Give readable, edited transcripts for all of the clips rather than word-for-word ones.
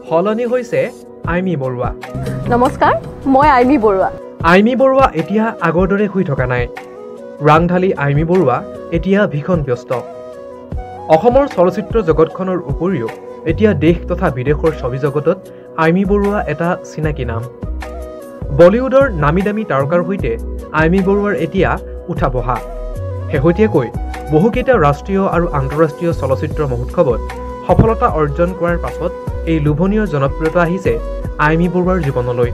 সলনি হৈছে আইমি বৰুৱা। নমস্কাৰ, মই আইমি বৰুৱা। আইমি বৰুৱা এতিয়া আগৰ দৰে শুই থকা নাই। ৰাংঢালী আইমি বৰুৱা এতিয়া ভীষণ ব্যস্ত। অসমৰ চলচ্চিত্ৰ জগতখনৰ উপৰিও এতিয়া দেশ তথা বিদেশৰ ছবি জগতত আইমি বৰুৱা এটা চিনাকি নাম। বলিউডৰ নামী দামী তাৰকাৰ সৈতে আইমি বৰুৱাৰ এতিয়া উঠা বহা। শেহতীয়াকৈ বহুকেইটা ৰাষ্ট্ৰীয় আৰু আন্তঃৰাষ্ট্ৰীয় চলচ্চিত্ৰ মহোৎসৱত সফলতা অৰ্জন কৰাৰ পাছত এই লোভনীয় জনপ্ৰিয়তা আহিছে আইমি বৰুৱাৰ জীৱনলৈ।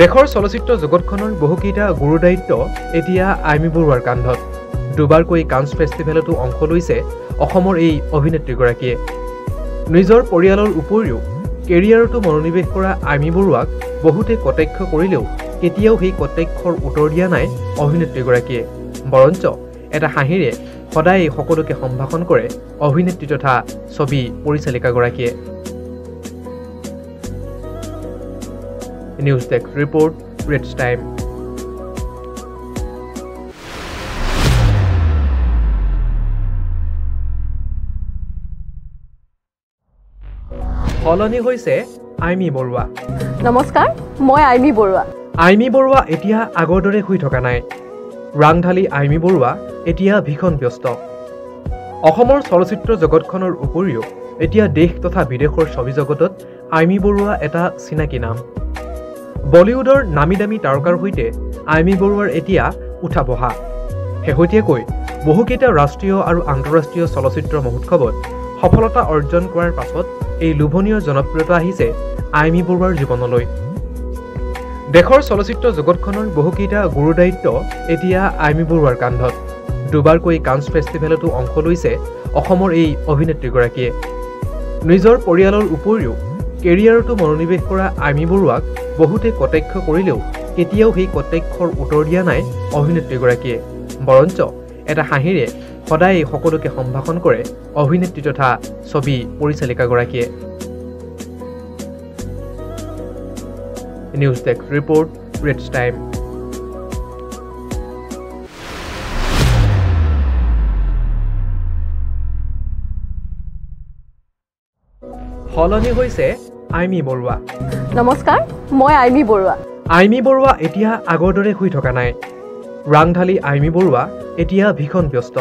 দেশৰ চলচ্চিত্ৰ জগতখনৰ বহুকেইটা গুৰু দায়িত্ব এতিয়া আইমি বৰুৱাৰ কান্ধত। দুবাৰকৈ কানছ ফেষ্টিভেলতো অংশ লৈছে অসমৰ এই অভিনেত্ৰীগৰাকীয়ে। নিজৰ পৰিয়ালৰ উপৰিও কেৰিয়াৰতো মনোনিৱেশ কৰা আইমি বৰুৱাক বহুতে কটাক্ষ কৰিলেও কেতিয়াও সেই কটাক্ষৰ উত্তৰ দিয়া নাই অভিনেত্ৰীগৰাকীয়ে। বৰঞ্চ এটা হাঁহিৰে সদায় সকলোকে সম্ভাষণ কৰে অভিনেত্ৰী তথা ছবি পৰিচালিকাগৰাকীয়ে। নিউজ ডেস্ক ৰিপৰ্ট, ৰেডছ টাইম। সলনি হৈছে আইমি বৰুৱা। নমস্কাৰ, মই আইমি বৰুৱা। আইমি বৰুৱা এতিয়া আগৰ দৰে শুই থকা নাই। ৰাংঢালী আইমি বৰুৱা এতিয়া ভীষণ ব্যস্ত। অসমৰ চলচ্চিত্ৰ জগতখনৰ উপৰিও এতিয়া দেশ তথা বিদেশৰ ছবি জগতত আইমি বৰুৱা এটা চিনাকি নাম। বলিউডৰ নামী দামী তাৰকাৰ সৈতে আইমি বৰুৱাৰ এতিয়া উঠা বহা। শেহতীয়াকৈ বহুকেইটা ৰাষ্ট্ৰীয় আৰু আন্তঃৰাষ্ট্ৰীয় চলচ্চিত্ৰ মহোৎসৱত সফলতা অৰ্জন কৰাৰ পাছত এই লোভনীয় জনপ্ৰিয়তা আহিছে আইমি বৰুৱাৰ জীৱনলৈ। দেশৰ চলচ্চিত্ৰ জগতখনৰ বহুকেইটা গুৰু দায়িত্ব এতিয়া আইমি বৰুৱাৰ কান্ধত। দুবাৰকৈ কানছ ফেষ্টিভেলতো অংশ লৈছে অসমৰ এই অভিনেত্ৰীগৰাকীয়ে। নিজৰ পৰিয়ালৰ উপৰিও কেৰিয়াৰতো মনোনিৱেশ কৰা আইমি বৰুৱাক বহুতে কটাক্ষ কৰিলেও কেতিয়াও সেই কটাক্ষৰ উত্তৰ দিয়া নাই অভিনেত্ৰীগৰাকীয়ে। বৰঞ্চ এটা হাঁহিৰে সদায় সকলোকে সম্ভাষণ কৰে অভিনেত্ৰী তথা ছবি পৰিচালিকাগৰাকীয়ে। নিউজ ডেস্ক ৰিপৰ্ট, ৰেডছ টাইম। সলনি হৈছে আইমি বৰুৱা। নমস্কাৰ, মই আইমি বৰুৱা। আইমি বৰুৱা এতিয়া আগৰ দৰে শুই থকা নাই। ৰাংঢালী আইমি বৰুৱা এতিয়া ভীষণ ব্যস্ত।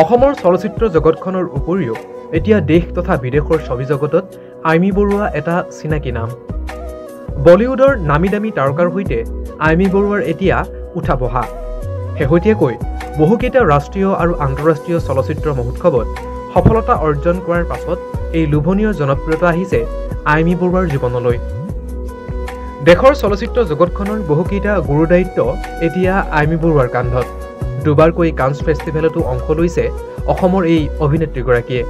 অসমৰ চলচ্চিত্ৰ জগতখনৰ উপৰিও এতিয়া দেশ তথা বিদেশৰ ছবি জগতত আইমি বৰুৱা এটা চিনাকি নাম। বলিউডৰ নামী দামী তাৰকাৰ সৈতে আইমি বৰুৱাৰ এতিয়া উঠা বহা। শেহতীয়াকৈ বহুকেইটা ৰাষ্ট্ৰীয় আৰু আন্তঃৰাষ্ট্ৰীয় চলচ্চিত্ৰ মহোৎসৱত সফলতা অৰ্জন কৰাৰ পাছত এই লোভনীয় জনপ্ৰিয়তা আহিছে আইমি বৰুৱাৰ জীৱনলৈ। দেশৰ চলচ্চিত্ৰ জগতখনৰ বহুকেইটা গুৰু দায়িত্ব এতিয়া আইমি বৰুৱাৰ কান্ধত। দুবাৰকৈ কানছ ফেষ্টিভেলতো অংশ লৈছে অসমৰ এই অভিনেত্ৰীগৰাকীয়ে।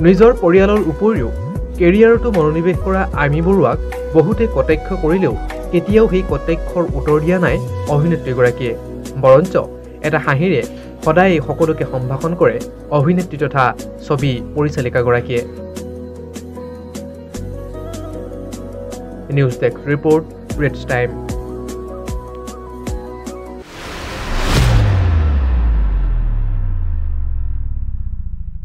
নিজৰ পৰিয়ালৰ উপৰিও কেৰিয়াৰতো মনোনিৱেশ কৰা আইমি বৰুৱাক বহুতে কটাক্ষ কৰিলেও কেতিয়াও সেই কটাক্ষৰ উত্তৰ দিয়া নাই অভিনেত্ৰীগৰাকীয়ে। বৰঞ্চ এটা হাঁহিৰে সদায় সকলোকে সম্ভাষণ কৰে অভিনেত্ৰী তথা ছবি পৰিচালিকাগৰাকীয়ে। নিউজ ডেস্ক ৰিপৰ্ট, ৰেডছ টাইম।